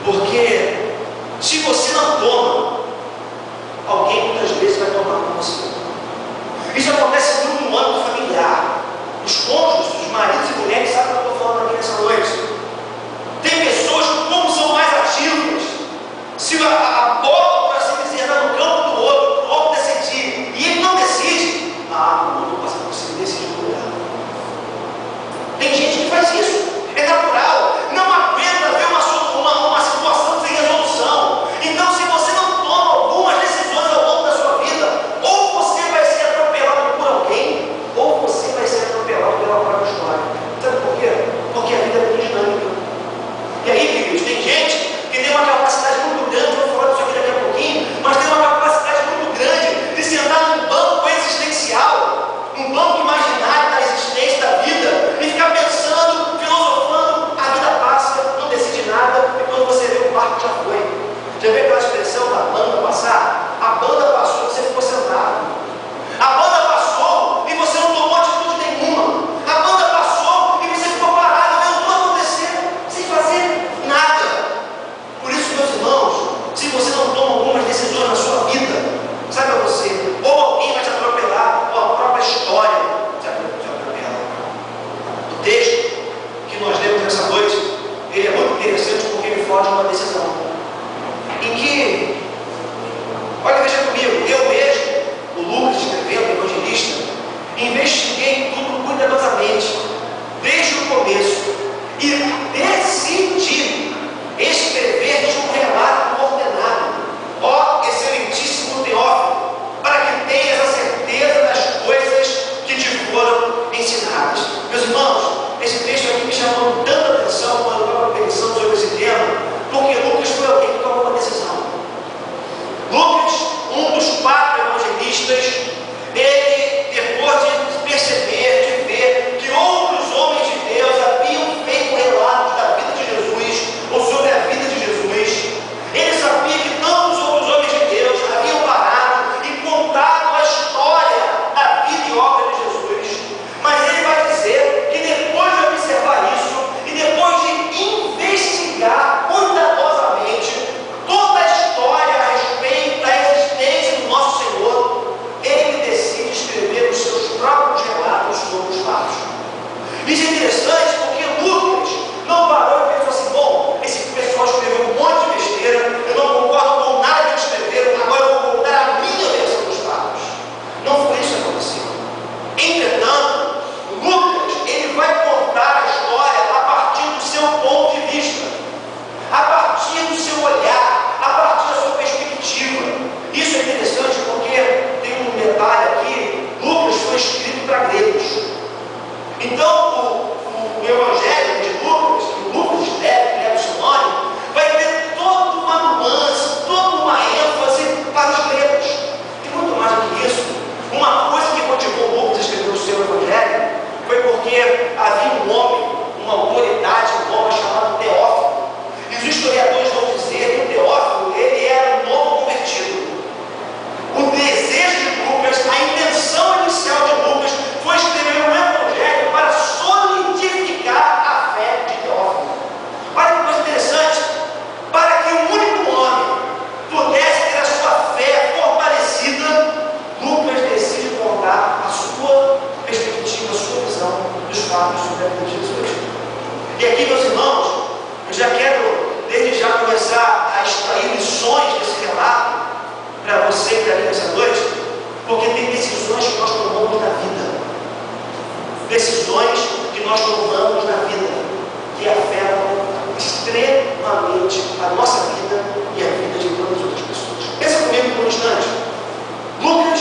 Porque se você não toma, alguém muitas vezes vai tomar com você. Isso acontece muito no âmbito familiar. Os cônjuges, os maridos e mulheres, sabem o que eu estou falando aqui nessa noite. Tem pessoas que, como são mais ativas, se a bola, por assim dizer, anda no campo do outro, o outro decidir, e ele não decide, o outro passa por cima e decide por ela. Tem gente que faz isso, é natural, não aguenta ver uma situação sem resolução. Então, se você não toma algumas decisões ao longo da sua vida, ou você vai ser atropelado por alguém, ou você vai ser atropelado pela própria história. Sabe por quê? Porque a vida é muito dinâmica. E aí, queridos, tem gente que tem uma capacidade muito grande, vou falar disso aqui daqui a pouquinho, mas tem uma capacidade muito grande de sentar num banco existencial, num banco imaginário da existência, da vida, e ficar pensando, filosofando, a vida passa, não decide nada, e quando você vê o barco já foi. Já viu aquela expressão da banda passar? A banda passou e você ficou sentado. A banda passou e você não tomou atitude nenhuma. A banda passou e você ficou parado vendo tudo acontecer, sem fazer nada. Por isso, meus irmãos, se você não toma algumas decisões na sua vida, saiba você, ou alguém vai te atropelar, ou a própria história te atropela. O texto que nós lemos nessa noite, ele é muito interessante porque ele foge de uma decisão. Em que, olha, veja comigo, eu mesmo, o Lucas escrevendo, evangelista, investiguei tudo cuidadosamente, desde o começo, e decidi escrever de um relato ordenado, ó excelentíssimo Teófilo, para que tenhas a certeza das coisas que te foram ensinadas. Meus irmãos, esse texto aqui me chamou tanta atenção quando eu estava pensando sobre esse tema, porque Lucas foi alguém que tomou uma decisão. Lucas, um dos 4 evangelistas, ele, depois de perceber, de ver que outros homens de Deus haviam feito relatos da vida de Jesus, ou sobre a vida de Jesus, ele sabia que tantos outros homens de Deus haviam parado e contado a história da vida e obra de Jesus. Mas ele vai dizer que depois de observar isso, e depois de investigar cuidadosamente toda a história a respeito da existência do nosso Senhor, ele decide escrever os seus próprios relatos sobre os fatos. Isso é interessante porque Lucas não parou e pensou assim: bom, esse pessoal escreveu um monte de besteira, eu não concordo com nada que eles escreveram, agora eu vou contar a minha versão dos fatos. Não foi isso que aconteceu. Entretanto, Lucas, ele vai contar a história a partir do seu ponto de vista, a partir do seu olhar, a partir da sua perspectiva. Isso é interessante porque tem um detalhe aqui: Lucas foi escrito para gregos. Então, o Evangelho de Lucas, que Lucas escreve, que é o seu nome, vai ter toda uma nuance, toda uma ênfase para os gregos. E muito mais do que isso, uma coisa que motivou Lucas a escrever o seu Evangelho foi porque havia um homem, uma autoridade, um homem chamado Teófilo. E os historiadores vão dizer que o Teófilo, ele era um novo convertido. O desejo de Lucas, a intenção inicial de Lucas foi escrever um Evangelho para solidificar a fé de Teófilo. Olha que coisa interessante, para que um único homem pudesse ter a sua fé fortalecida, Lucas decide contar a sua perspectiva, a sua visão dos fatos sobre a vida de Jesus. E aqui, meus irmãos, eu já quero, desde já, começar a extrair lições desse relato para você e para mim nessa noite, porque tem decisões que nós tomamos na vida, decisões que nós tomamos na vida, que afetam extremamente a nossa vida e a vida de todas as outras pessoas. Pensa comigo por um instante. Lucas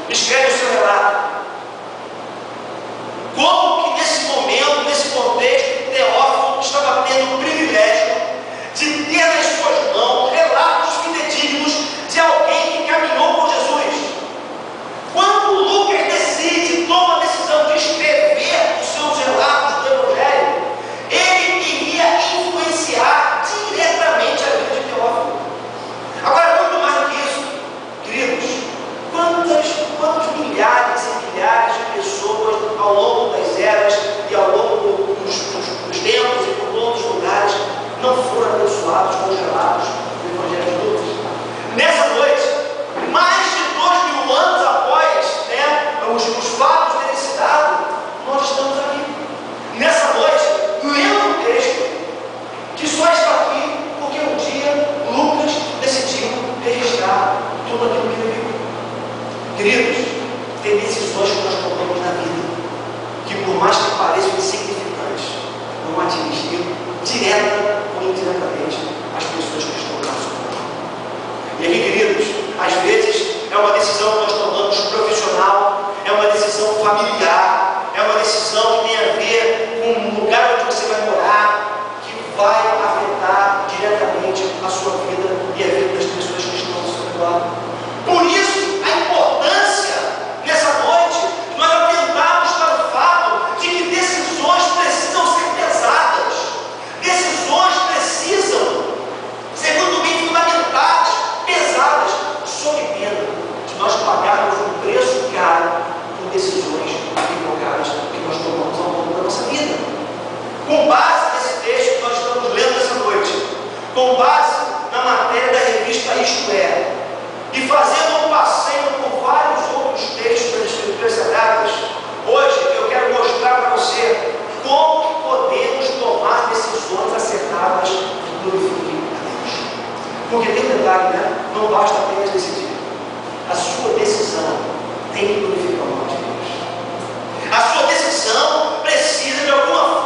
escreve o seu relato. Como que nesse momento, nesse contexto, Teófilo estava tendo o privilégio de ter nas suas mãos relatos fidedignos de alguém que caminhou com Jesus. Quando Lucas decide, toma a decisão de escrever os seus relatos do Evangelho, ele iria influenciar diretamente a vida de Teófilo. abençoados, congelados no Evangelho de Lucas. Nessa noite, mais de 2000 anos após, né, os fatos terem se dado, nós estamos aqui. Nessa noite, lendo um texto que só está aqui porque um dia Lucas decidiu registrar tudo aquilo que ele viu. Queridos, tem decisões que nós tomamos na vida que, por mais que pareçam insignificantes, vão atingir direta ou indiretamente as pessoas que estão ao nosso redor. E aqui, queridos, às vezes é uma decisão que nós tomamos profissional, é uma decisão familiar, é uma decisão que tem a ver com o lugar onde você vai morar, que vai afetar diretamente a sua vida e a vida das pessoas que estão ao seu redor. Por isso, a importância nessa noite, nós atentarmos para o fato de que decisões precisam ser pesadas, decisões precisam ser muito bem fundamentadas, pesadas, sob pena de nós pagarmos um preço caro por decisões equivocadas que nós tomamos ao longo da nossa vida. Com base nesse texto que nós estamos lendo essa noite, com base na matéria da revista Isto É, e fazendo um passeio por vários outros textos das Escrituras Sagradas, hoje eu quero mostrar para você como podemos tomar decisões acertadas que glorifiquem a Deus. Porque tem um detalhe, né? Não basta apenas decidir. A sua decisão tem que glorificar o nome de Deus. A sua decisão precisa de alguma